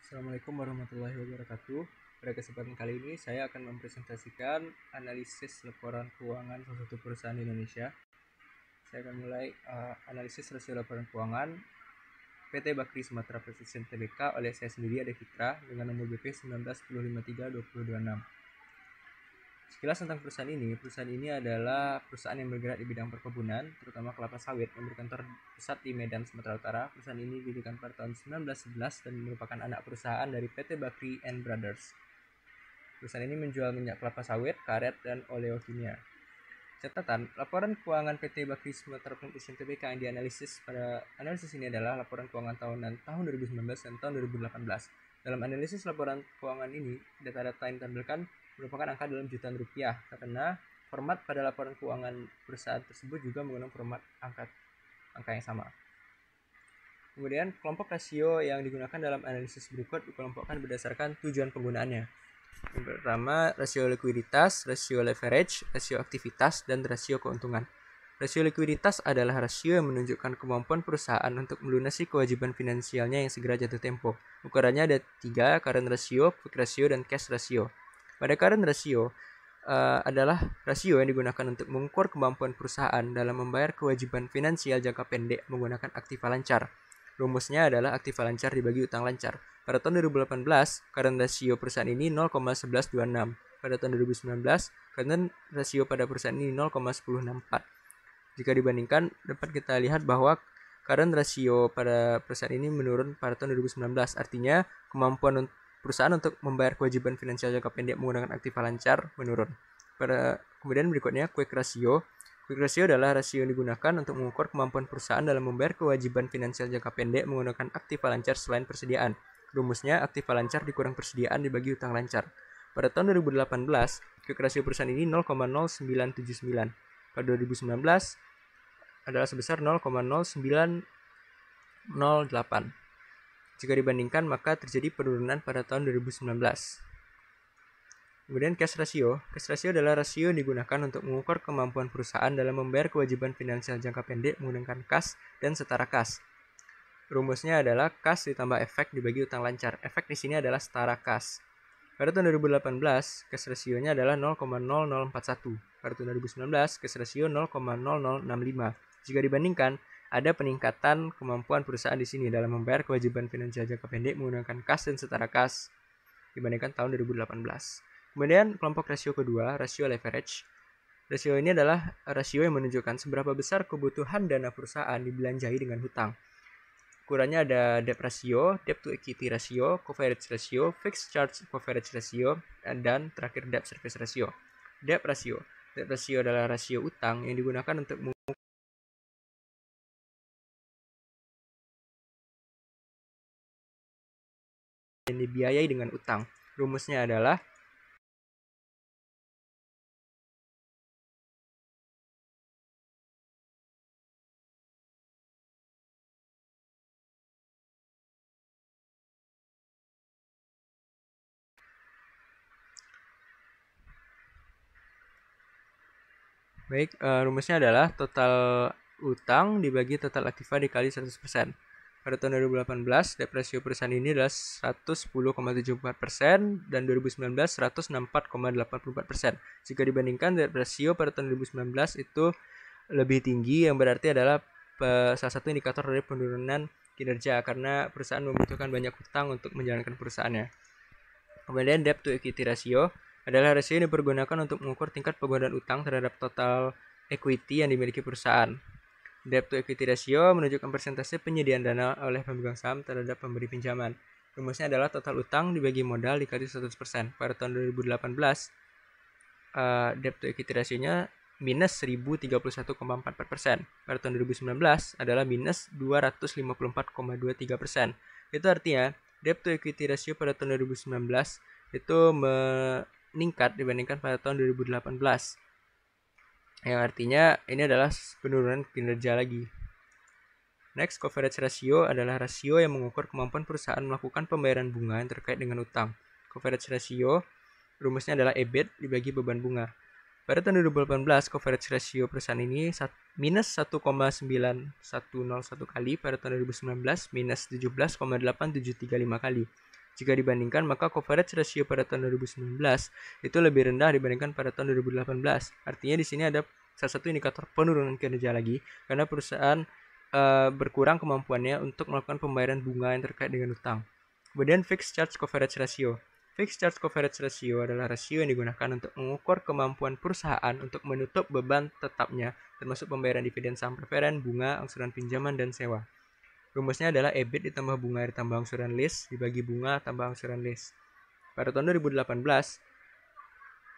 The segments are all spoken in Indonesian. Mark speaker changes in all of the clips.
Speaker 1: Assalamualaikum warahmatullahi wabarakatuh. Pada kesempatan kali ini saya akan mempresentasikan analisis laporan keuangan salah satu perusahaan di Indonesia. Saya akan mulai analisis rasio laporan keuangan PT Bakri Sumatera Precision Tbk oleh saya sendiri Ade Fitra dengan nomor BP 1910532026. Sekilas tentang perusahaan ini adalah perusahaan yang bergerak di bidang perkebunan, terutama kelapa sawit, yang berkantor pusat di Medan, Sumatera Utara. Perusahaan ini didirikan pada tahun 1911 dan merupakan anak perusahaan dari PT Bakri and Brothers. Perusahaan ini menjual minyak kelapa sawit, karet, dan oleokimia. Catatan, laporan keuangan PT Bakri Sumatera Precision Tbk yang dianalisis pada analisis ini adalah laporan keuangan tahunan tahun 2019 dan tahun 2018. Dalam analisis laporan keuangan ini, data-data yang ditampilkan merupakan angka dalam jutaan rupiah karena format pada laporan keuangan perusahaan tersebut juga menggunakan format angka yang sama. Kemudian kelompok rasio yang digunakan dalam analisis berikut dikelompokkan berdasarkan tujuan penggunaannya. Yang pertama, rasio likuiditas, rasio leverage, rasio aktivitas, dan rasio keuntungan. Rasio likuiditas adalah rasio yang menunjukkan kemampuan perusahaan untuk melunasi kewajiban finansialnya yang segera jatuh tempo. Ukurannya ada 3, current ratio, quick ratio, dan cash ratio. Pada current ratio adalah rasio yang digunakan untuk mengukur kemampuan perusahaan dalam membayar kewajiban finansial jangka pendek menggunakan aktiva lancar. Rumusnya adalah aktiva lancar dibagi utang lancar. Pada tahun 2018, current ratio perusahaan ini 0,1126. Pada tahun 2019, current ratio pada perusahaan ini 0,1064. Jika dibandingkan, dapat kita lihat bahwa current ratio pada perusahaan ini menurun pada tahun 2019. Artinya, kemampuan perusahaan untuk membayar kewajiban finansial jangka pendek menggunakan aktiva lancar menurun. Kemudian berikutnya, quick ratio. Quick ratio adalah rasio yang digunakan untuk mengukur kemampuan perusahaan dalam membayar kewajiban finansial jangka pendek menggunakan aktiva lancar selain persediaan. Rumusnya aktiva lancar dikurang persediaan dibagi utang lancar. Pada tahun 2018, quick ratio perusahaan ini 0,0979. Pada 2019 adalah sebesar 0,0908. Jika dibandingkan, maka terjadi penurunan pada tahun 2019. Kemudian cash ratio. Cash ratio adalah rasio yang digunakan untuk mengukur kemampuan perusahaan dalam membayar kewajiban finansial jangka pendek menggunakan kas dan setara kas. Rumusnya adalah kas ditambah efek dibagi utang lancar. Efek di sini adalah setara kas. Pada tahun 2018, cash rasionya adalah 0,0041. Pada tahun 2019, cash ratio 0,0065. Jika dibandingkan, ada peningkatan kemampuan perusahaan di sini dalam membayar kewajiban finansial jangka pendek menggunakan kas dan setara kas dibandingkan tahun 2018. Kemudian kelompok rasio kedua, rasio leverage. Rasio ini adalah rasio yang menunjukkan seberapa besar kebutuhan dana perusahaan dibelanjai dengan hutang. Ukurannya ada debt ratio, debt to equity ratio, coverage ratio, fixed charge coverage ratio, dan terakhir debt service ratio. Debt ratio. Debt ratio adalah rasio utang yang digunakan untuk dan dibiayai dengan utang. Rumusnya adalah rumusnya adalah total utang dibagi total aktiva dikali 100%. Pada tahun 2018, debt ratio perusahaan ini adalah 110,74% dan 2019 164,84%. Jika dibandingkan, debt ratio pada tahun 2019 itu lebih tinggi, yang berarti adalah salah satu indikator dari penurunan kinerja karena perusahaan membutuhkan banyak hutang untuk menjalankan perusahaannya. Kemudian debt to equity ratio adalah rasio yang dipergunakan untuk mengukur tingkat penggunaan utang terhadap total equity yang dimiliki perusahaan. Debt to equity ratio menunjukkan persentase penyediaan dana oleh pemegang saham terhadap pemberi pinjaman. Rumusnya adalah total utang dibagi modal dikali 100%. Pada tahun 2018, debt to equity ratio-nya minus 1031,44%. Pada tahun 2019 adalah minus 254,23%. Itu artinya debt to equity ratio pada tahun 2019 itu meningkat dibandingkan pada tahun 2018. Yang artinya ini adalah penurunan kinerja lagi. Next, coverage ratio adalah rasio yang mengukur kemampuan perusahaan melakukan pembayaran bunga yang terkait dengan utang. Coverage ratio rumusnya adalah EBIT dibagi beban bunga. Pada tahun 2018, coverage ratio perusahaan ini minus 1,9101 kali, pada tahun 2019 minus 17,8735 kali. Jika dibandingkan, maka coverage ratio pada tahun 2019 itu lebih rendah dibandingkan pada tahun 2018. Artinya di sini ada salah satu indikator penurunan kinerja lagi, karena perusahaan berkurang kemampuannya untuk melakukan pembayaran bunga yang terkait dengan utang. Kemudian fixed charge coverage ratio. Fixed charge coverage ratio adalah rasio yang digunakan untuk mengukur kemampuan perusahaan untuk menutup beban tetapnya, termasuk pembayaran dividen saham preferen, bunga, angsuran pinjaman, dan sewa. Rumusnya adalah EBIT ditambah bunga ditambah angsuran lease dibagi bunga tambah angsuran lease. Pada tahun 2018,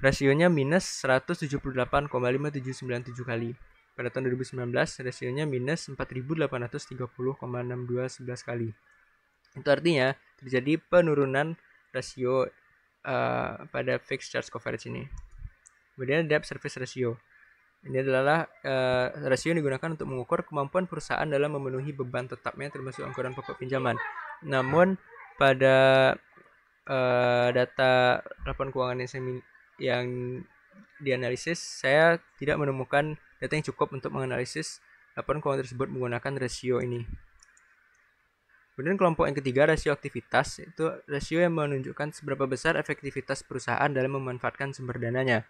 Speaker 1: rasionya minus 178,5797 kali. Pada tahun 2019, rasionya minus 4.830,6211 kali. Itu artinya terjadi penurunan rasio pada fixed charge coverage ini. Kemudian debt service ratio. Ini adalah rasio yang digunakan untuk mengukur kemampuan perusahaan dalam memenuhi beban tetapnya termasuk angsuran pokok pinjaman. Namun pada data laporan keuangan yang dianalisis, saya tidak menemukan data yang cukup untuk menganalisis laporan keuangan tersebut menggunakan rasio ini. Kemudian kelompok yang ketiga, rasio aktivitas, itu rasio yang menunjukkan seberapa besar efektivitas perusahaan dalam memanfaatkan sumber dananya.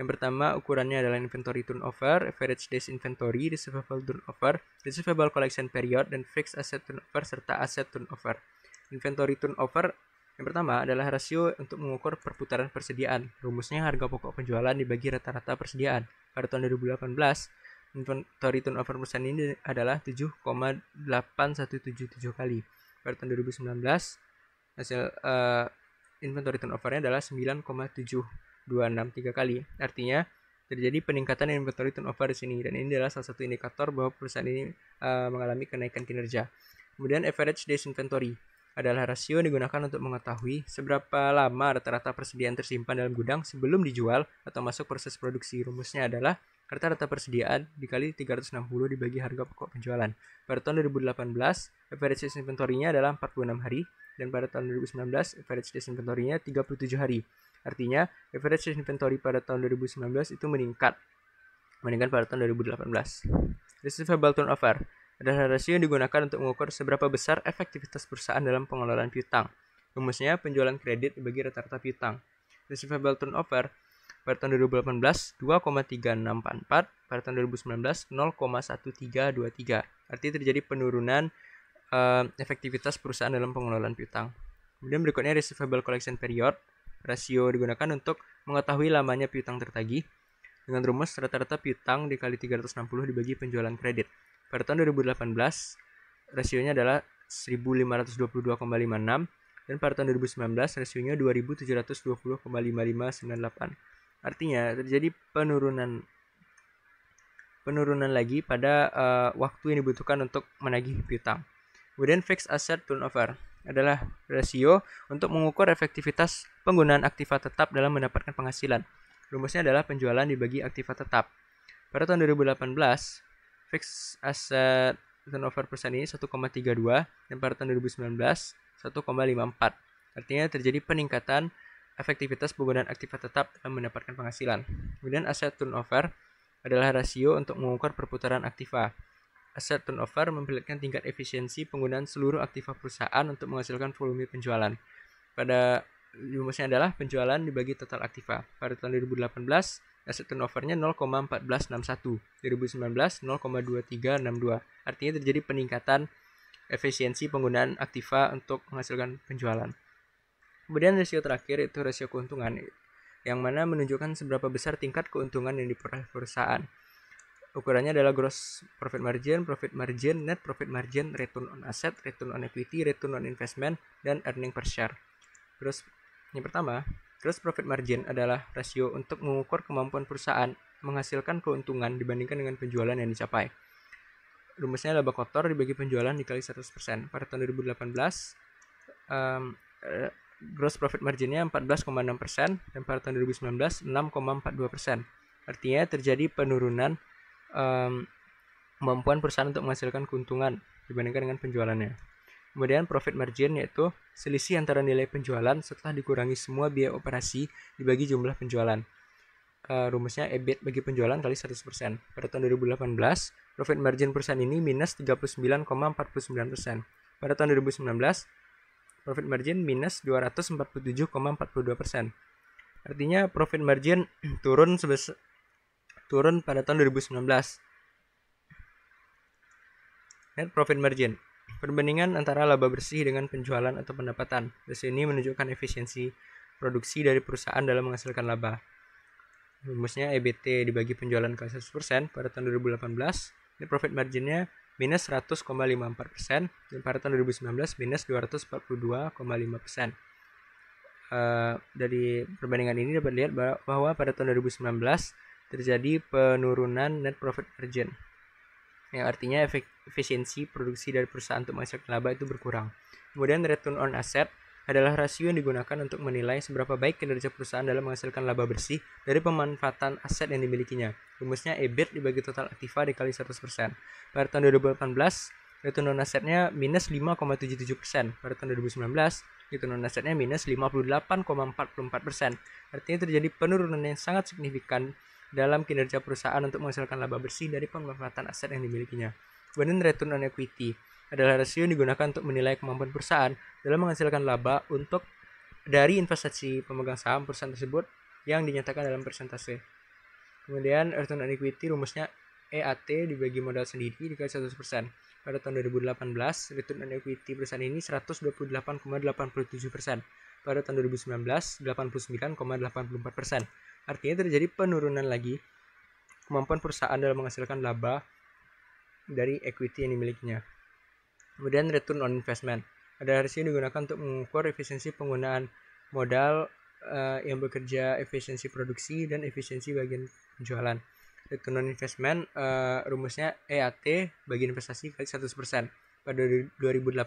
Speaker 1: Yang pertama, ukurannya adalah inventory turnover, average days inventory, receivable turnover, receivable collection period, dan fixed asset turnover, serta asset turnover. Inventory turnover yang pertama adalah rasio untuk mengukur perputaran persediaan. Rumusnya harga pokok penjualan dibagi rata-rata persediaan. Pada tahun 2018, inventory turnover perusahaan ini adalah 7,8177 kali. Pada tahun 2019, hasil inventory turnover-nya adalah 9,7263 kali. Artinya terjadi peningkatan inventory turnover di sini, dan ini adalah salah satu indikator bahwa perusahaan ini mengalami kenaikan kinerja. Kemudian average days inventory adalah rasio yang digunakan untuk mengetahui seberapa lama rata-rata persediaan tersimpan dalam gudang sebelum dijual atau masuk proses produksi. Rumusnya adalah rata-rata persediaan dikali 360 dibagi harga pokok penjualan. Pada tahun 2018, average days inventory-nya adalah 46 hari, dan pada tahun 2019, average days inventory-nya 37 hari. Artinya, average days inventory pada tahun 2019 itu meningkat pada tahun 2018. Receivable turnover adalah rasio yang digunakan untuk mengukur seberapa besar efektivitas perusahaan dalam pengelolaan piutang. Rumusnya penjualan kredit dibagi rata-rata piutang. Receivable turnover pada tahun 2018 2,3644, pada tahun 2019 0,1323. Artinya terjadi penurunan efektivitas perusahaan dalam pengelolaan piutang. Kemudian berikutnya receivable collection period, rasio digunakan untuk mengetahui lamanya piutang tertagih dengan rumus rata-rata piutang dikali 360 dibagi penjualan kredit. Pada tahun 2018, rasionya adalah 1522,56, dan pada tahun 2019 rasionya 2720,5598. Artinya terjadi penurunan lagi pada waktu yang dibutuhkan untuk menagih piutang. Kemudian fixed asset turnover adalah rasio untuk mengukur efektivitas penggunaan aktiva tetap dalam mendapatkan penghasilan. Rumusnya adalah penjualan dibagi aktiva tetap. Pada tahun 2018, fixed asset turnover perusahaan ini 1,32, dan pada tahun 2019 1,54. Artinya terjadi peningkatan efektivitas penggunaan aktiva tetap dalam mendapatkan penghasilan. Kemudian asset turnover adalah rasio untuk mengukur perputaran aktiva. Asset turnover memperlihatkan tingkat efisiensi penggunaan seluruh aktiva perusahaan untuk menghasilkan volume penjualan. Pada rumusnya adalah penjualan dibagi total aktiva. Pada tahun 2018, asset turnover-nya 0,1461, 2019 0,2362. Artinya terjadi peningkatan efisiensi penggunaan aktiva untuk menghasilkan penjualan. Kemudian rasio terakhir itu rasio keuntungan, yang mana menunjukkan seberapa besar tingkat keuntungan yang diperoleh perusahaan. Ukurannya adalah gross profit margin, net profit margin, return on asset, return on equity, return on investment, dan earning per share. Terus yang pertama, gross profit margin adalah rasio untuk mengukur kemampuan perusahaan menghasilkan keuntungan dibandingkan dengan penjualan yang dicapai. Rumusnya laba kotor dibagi penjualan dikali 100%. Pada tahun 2018, gross profit marginnya 14,6%, dan pada tahun 2019 6,42%. Artinya terjadi penurunan kemampuan perusahaan untuk menghasilkan keuntungan dibandingkan dengan penjualannya. Kemudian profit margin yaitu selisih antara nilai penjualan setelah dikurangi semua biaya operasi dibagi jumlah penjualan. Rumusnya EBIT bagi penjualan kali 100%. Pada tahun 2018, profit margin perusahaan ini minus 39,49%. Pada tahun 2019, profit margin minus 247,42%. Artinya profit margin turun pada tahun 2019. Net profit margin, perbandingan antara laba bersih dengan penjualan atau pendapatan. Rasio ini menunjukkan efisiensi produksi dari perusahaan dalam menghasilkan laba. Rumusnya EBT dibagi penjualan ke 100% pada tahun 2018, net profit marginnya minus 100,54%, dan pada tahun 2019 minus 242,5%. Dari perbandingan ini dapat lihat bahwa pada tahun 2019 terjadi penurunan net profit margin, yang artinya efisiensi produksi dari perusahaan untuk menghasilkan laba itu berkurang. Kemudian return on asset adalah rasio yang digunakan untuk menilai seberapa baik kinerja perusahaan dalam menghasilkan laba bersih dari pemanfaatan aset yang dimilikinya. Rumusnya EBIT dibagi total aktiva dikali 100%. Pada tahun 2018, return on assetnya minus 5,77%. Pada tahun 2019, return on assetnya minus 58,44%. Artinya terjadi penurunan yang sangat signifikan dalam kinerja perusahaan untuk menghasilkan laba bersih dari pemanfaatan aset yang dimilikinya. Kemudian return on equity adalah rasio yang digunakan untuk menilai kemampuan perusahaan dalam menghasilkan laba dari investasi pemegang saham perusahaan tersebut yang dinyatakan dalam persentase. Kemudian return on equity rumusnya EAT dibagi modal sendiri dikali 100%. Pada tahun 2018, return on equity perusahaan ini 128,87%. Pada tahun 2019, 89,84%. Artinya terjadi penurunan lagi kemampuan perusahaan dalam menghasilkan laba dari equity yang dimilikinya. Kemudian return on investment adalah rasio yang digunakan untuk mengukur efisiensi penggunaan modal yang bekerja, efisiensi produksi, dan efisiensi bagian penjualan. Return on investment rumusnya EAT bagi investasi kali 100%. Pada 2018,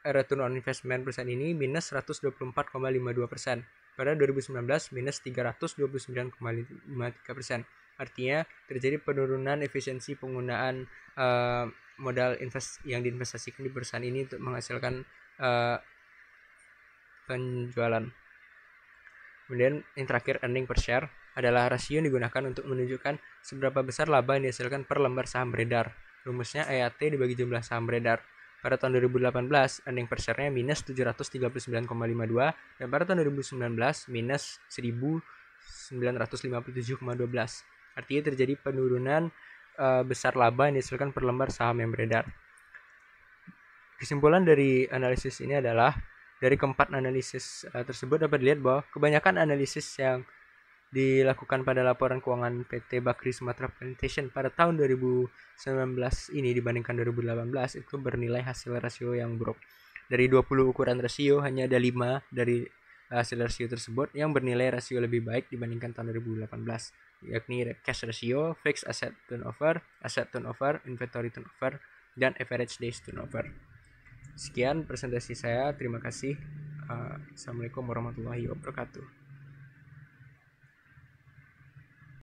Speaker 1: return on investment perusahaan ini minus 124,52%. Pada 2019 minus 329,53%. Artinya terjadi penurunan efisiensi penggunaan modal yang diinvestasikan di perusahaan ini untuk menghasilkan penjualan. Kemudian yang terakhir, earning per share adalah rasio yang digunakan untuk menunjukkan seberapa besar laba yang dihasilkan per lembar saham beredar. Rumusnya EAT dibagi jumlah saham beredar. Pada tahun 2018, earning per share-nya minus 739,52, dan pada tahun 2019 minus 1957,12. Artinya terjadi penurunan besar laba yang dihasilkan per lembar saham yang beredar. Kesimpulan dari analisis ini adalah dari keempat analisis tersebut dapat dilihat bahwa kebanyakan analisis yang dilakukan pada laporan keuangan PT Bakri Sumatera Plantation pada tahun 2019 ini dibandingkan 2018 itu bernilai hasil rasio yang buruk. Dari 20 ukuran rasio hanya ada 5 dari hasil rasio tersebut yang bernilai rasio lebih baik dibandingkan tahun 2018, yakni cash ratio, fixed asset turnover, inventory turnover, dan average days turnover. Sekian presentasi saya, terima kasih. Assalamualaikum warahmatullahi wabarakatuh.